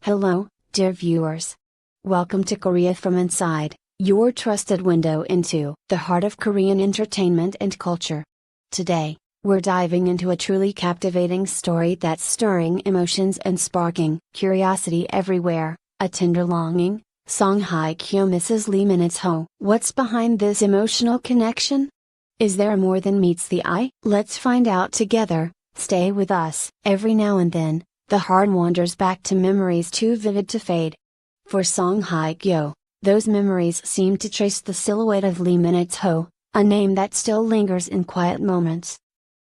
Hello, dear viewers. Welcome to Korea from Inside, your trusted window into the heart of Korean entertainment and culture. Today, we're diving into a truly captivating story that's stirring emotions and sparking curiosity everywhere, a tender longing, Song Hye Kyo Mrs. Lee Minutes Ho. What's behind this emotional connection? Is there more than meets the eye? Let's find out together. Stay with us. Every now and then, the heart wanders back to memories too vivid to fade. For Song Hye Kyo, those memories seem to trace the silhouette of Lee Minutes Ho, a name that still lingers in quiet moments.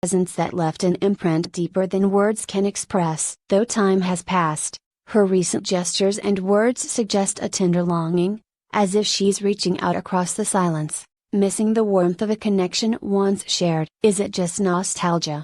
Presence that left an imprint deeper than words can express. Though time has passed, her recent gestures and words suggest a tender longing, as if she's reaching out across the silence, missing the warmth of a connection once shared. Is it just nostalgia?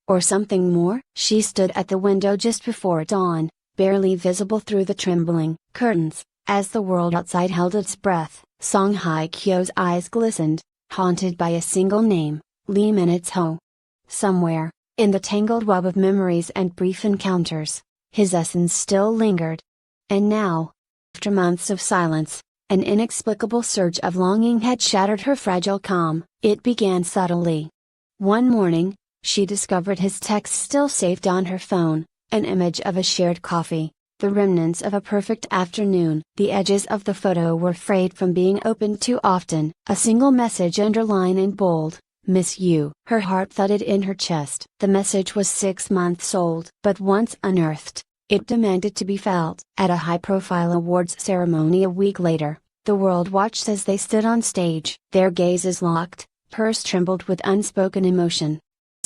Or something more? She stood at the window just before dawn, barely visible through the trembling curtains, as the world outside held its breath. Song Hye Kyo's eyes glistened, haunted by a single name, Lee Minutes Ho. Somewhere, in the tangled web of memories and brief encounters, his essence still lingered. And now, after months of silence, an inexplicable surge of longing had shattered her fragile calm. It began subtly. One morning, she discovered his text still saved on her phone, an image of a shared coffee, the remnants of a perfect afternoon. The edges of the photo were frayed from being opened too often. A single message underlined in bold, "Miss you." Her heart thudded in her chest. The message was 6 months old. But once unearthed, it demanded to be felt. At a high-profile awards ceremony a week later, the world watched as they stood on stage. Their gazes locked, purse trembled with unspoken emotion.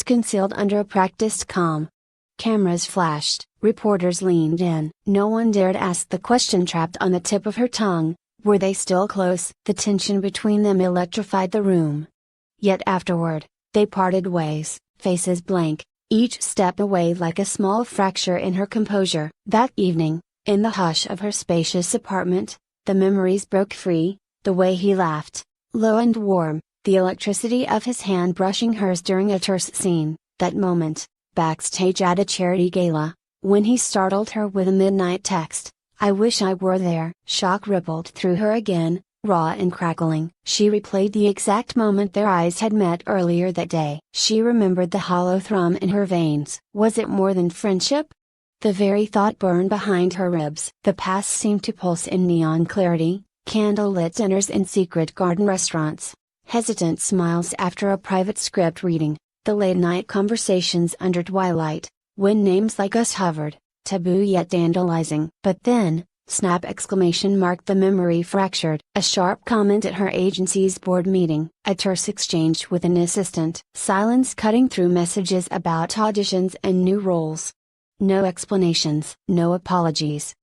Concealed under a practiced calm. Cameras flashed, reporters leaned in. No one dared ask the question trapped on the tip of her tongue: were they still close? The tension between them electrified the room. Yet afterward, they parted ways, faces blank, each step away like a small fracture in her composure. That evening, in the hush of her spacious apartment, the memories broke free, the way he laughed, low and warm, the electricity of his hand brushing hers during a terse scene, that moment, backstage at a charity gala, when he startled her with a midnight text, "I wish I were there." Shock rippled through her again, raw and crackling. She replayed the exact moment their eyes had met earlier that day. She remembered the hollow thrum in her veins. Was it more than friendship? The very thought burned behind her ribs. The past seemed to pulse in neon clarity, candlelit dinners in secret garden restaurants, hesitant smiles after a private script reading, the late-night conversations under twilight, when names like us hovered, taboo yet tantalizing. But then, snap! Exclamation mark! The memory fractured. A sharp comment at her agency's board meeting, a terse exchange with an assistant, silence cutting through messages about auditions and new roles. No explanations, no apologies.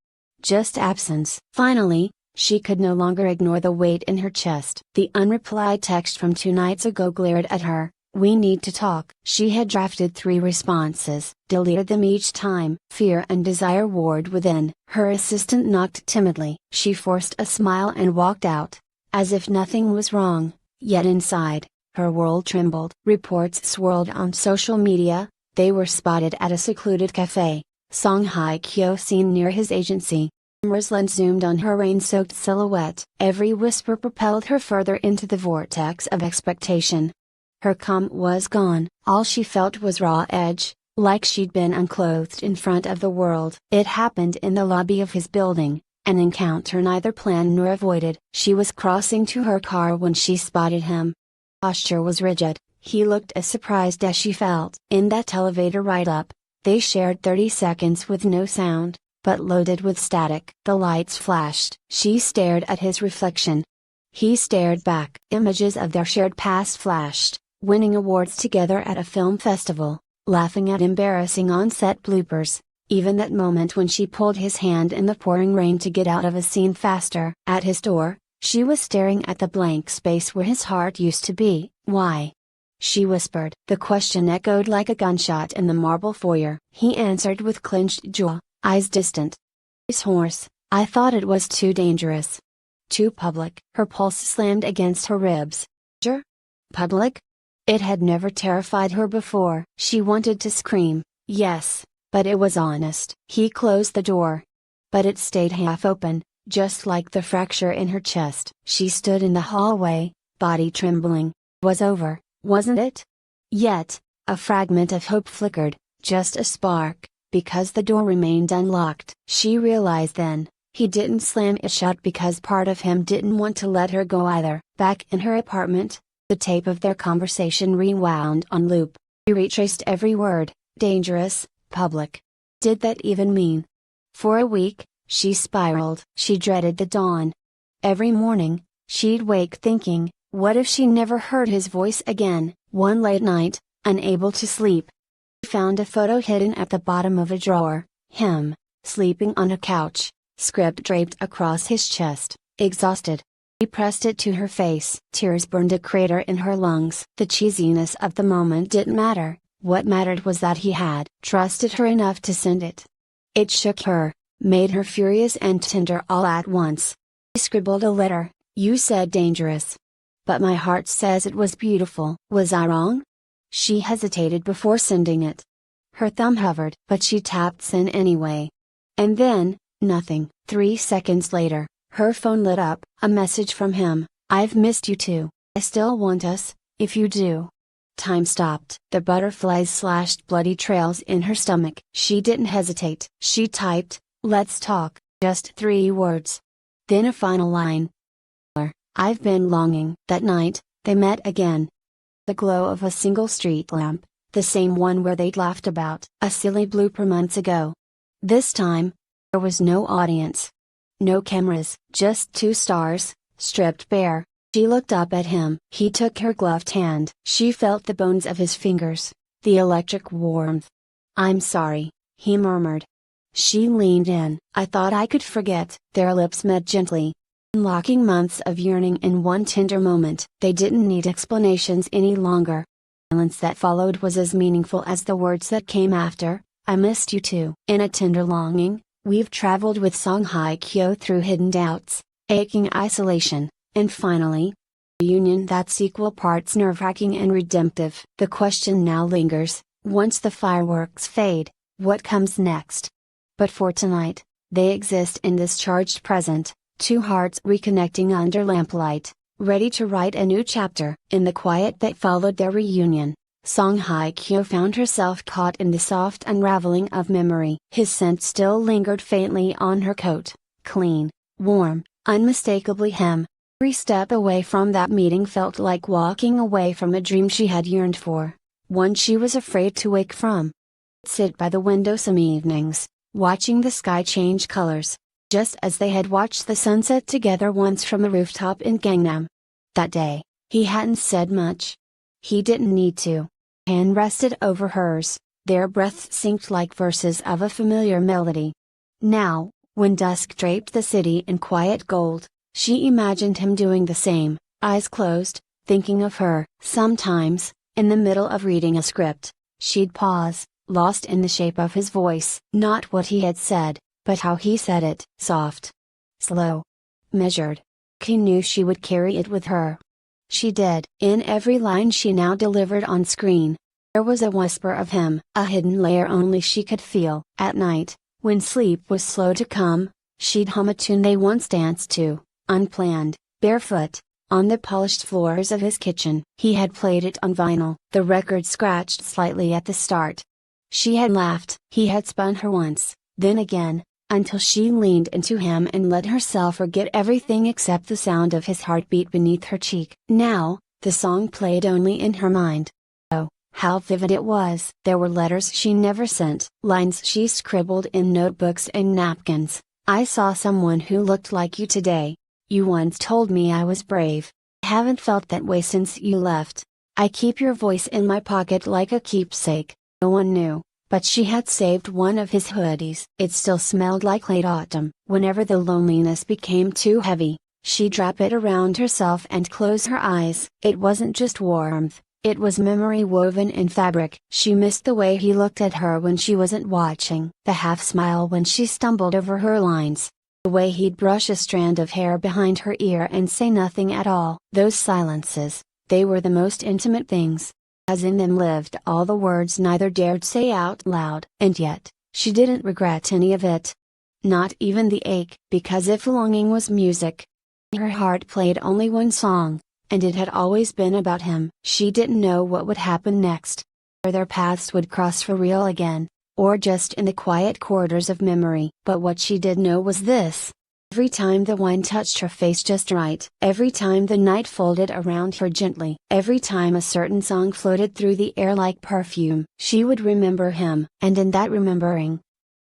Just absence. Finally, she could no longer ignore the weight in her chest. The unreplied text from 2 nights ago glared at her. "We need to talk." She had drafted 3 responses, deleted them each time. Fear and desire warred within. Her assistant knocked timidly. She forced a smile and walked out, as if nothing was wrong, yet inside, her world trembled. Reports swirled on social media. They were spotted at a secluded cafe, Song Hye Kyo seen near his agency. Cameras lens zoomed on her rain-soaked silhouette. Every whisper propelled her further into the vortex of expectation. Her calm was gone. All she felt was raw edge, like she'd been unclothed in front of the world. It happened in the lobby of his building, an encounter neither planned nor avoided. She was crossing to her car when she spotted him. Posture was rigid. He looked as surprised as she felt. In that elevator ride up, they shared 30 seconds with no sound, but loaded with static. The lights flashed. She stared at his reflection. He stared back. Images of their shared past flashed, winning awards together at a film festival, laughing at embarrassing on-set bloopers, even that moment when she pulled his hand in the pouring rain to get out of a scene faster. At his door, she was staring at the blank space where his heart used to be. "Why?" she whispered. The question echoed like a gunshot in the marble foyer. He answered with clenched jaw, eyes distant. "His horse, I thought it was too dangerous. Too public." Her pulse slammed against her ribs. Public? It had never terrified her before. She wanted to scream, yes, but it was honest. He closed the door. but it stayed half open, just like the fracture in her chest. She stood in the hallway, body trembling. Was over, wasn't it? Yet, a fragment of hope flickered, just a spark, because the door remained unlocked. She realized then, he didn't slam it shut because part of him didn't want to let her go either. Back in her apartment, the tape of their conversation rewound on loop. She retraced every word: dangerous, public. Did that even mean? For a week, she spiraled. She dreaded the dawn. Every morning, she'd wake thinking, what if she never heard his voice again? One late night, unable to sleep, she found a photo hidden at the bottom of a drawer, him, sleeping on a couch, script draped across his chest, exhausted. She pressed it to her face. Tears burned a crater in her lungs. The cheesiness of the moment didn't matter, what mattered was that he had trusted her enough to send it. It shook her, made her furious and tender all at once. She scribbled a letter. You said dangerous. But my heart says it was beautiful. Was I wrong? She hesitated before sending it. Her thumb hovered, but she tapped send anyway. And then, nothing. 3 seconds later, her phone lit up. A message from him. I've missed you too. I still want us, if you do. Time stopped. The butterflies slashed bloody trails in her stomach. She didn't hesitate. She typed, let's talk, just 3 words. Then a final line. I've been longing. That night, they met again. The glow of a single street lamp, the same one where they'd laughed about a silly blooper months ago. This time, there was no audience. No cameras, just 2 stars, stripped bare. She looked up at him. He took her gloved hand. She felt the bones of his fingers, the electric warmth. I'm sorry, he murmured. She leaned in. I thought I could forget. Their lips met gently, unlocking months of yearning in one tender moment. They didn't need explanations any longer. The silence that followed was as meaningful as the words that came after. I missed you too. In a tender longing, we've traveled with song Hye Kyo through hidden doubts, aching isolation, and finally, a union that's equal parts nerve-wracking and redemptive. The question now lingers, once the fireworks fade, what comes next? But for tonight, they exist in this charged present. 2 hearts reconnecting under lamplight, ready to write a new chapter. In the quiet that followed their reunion, Song Hye Kyo found herself caught in the soft unraveling of memory. His scent still lingered faintly on her coat, clean, warm, unmistakably him. Every step away from that meeting felt like walking away from a dream she had yearned for, one she was afraid to wake from. Sit by the window some evenings, watching the sky change colors, just as they had watched the sunset together once from a rooftop in Gangnam. That day, he hadn't said much. He didn't need to. Hand rested over hers, their breaths synced like verses of a familiar melody. Now, when dusk draped the city in quiet gold, she imagined him doing the same, eyes closed, thinking of her. Sometimes, in the middle of reading a script, she'd pause, lost in the shape of his voice. Not what he had said, but how he said it. Soft. Slow. Measured. He knew she would carry it with her. She did. In every line she now delivered on screen, there was a whisper of him, a hidden layer only she could feel. At night, when sleep was slow to come, she'd hum a tune they once danced to, unplanned, barefoot, on the polished floors of his kitchen. He had played it on vinyl. The record scratched slightly at the start. She had laughed. He had spun her once, then again, until she leaned into him and let herself forget everything except the sound of his heartbeat beneath her cheek. Now, the song played only in her mind. Oh, how vivid it was! There were letters she never sent, lines she scribbled in notebooks and napkins. I saw someone who looked like you today. You once told me I was brave. I haven't felt that way since you left. I keep your voice in my pocket like a keepsake. No one knew, but she had saved one of his hoodies. It still smelled like late autumn. Whenever the loneliness became too heavy, she'd wrap it around herself and close her eyes. It wasn't just warmth, it was memory woven in fabric. She missed the way he looked at her when she wasn't watching, the half smile when she stumbled over her lines, the way he'd brush a strand of hair behind her ear and say nothing at all. Those silences, they were the most intimate things, as in them lived all the words neither dared say out loud. And yet, she didn't regret any of it. not even the ache. Because if longing was music, her heart played only one song, and it had always been about him. She didn't know what would happen next. Or their paths would cross for real again, or just in the quiet corridors of memory. But what she did know was this. Every time the wine touched her face just right, every time the night folded around her gently, every time a certain song floated through the air like perfume, she would remember him, and in that remembering,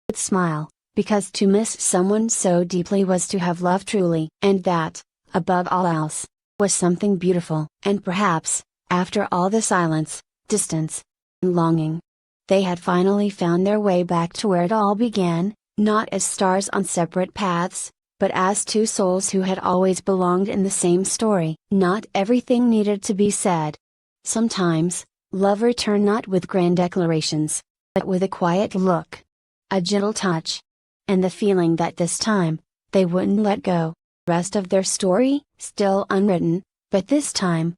would smile, because to miss someone so deeply was to have loved truly, and that, above all else, was something beautiful. And perhaps, after all the silence, distance, and longing, they had finally found their way back to where it all began, not as stars on separate paths, but as two souls who had always belonged in the same story. Not everything needed to be said. Sometimes, love returned not with grand declarations, but with a quiet look, a gentle touch, and the feeling that this time, they wouldn't let go. Rest of their story, still unwritten, but this time,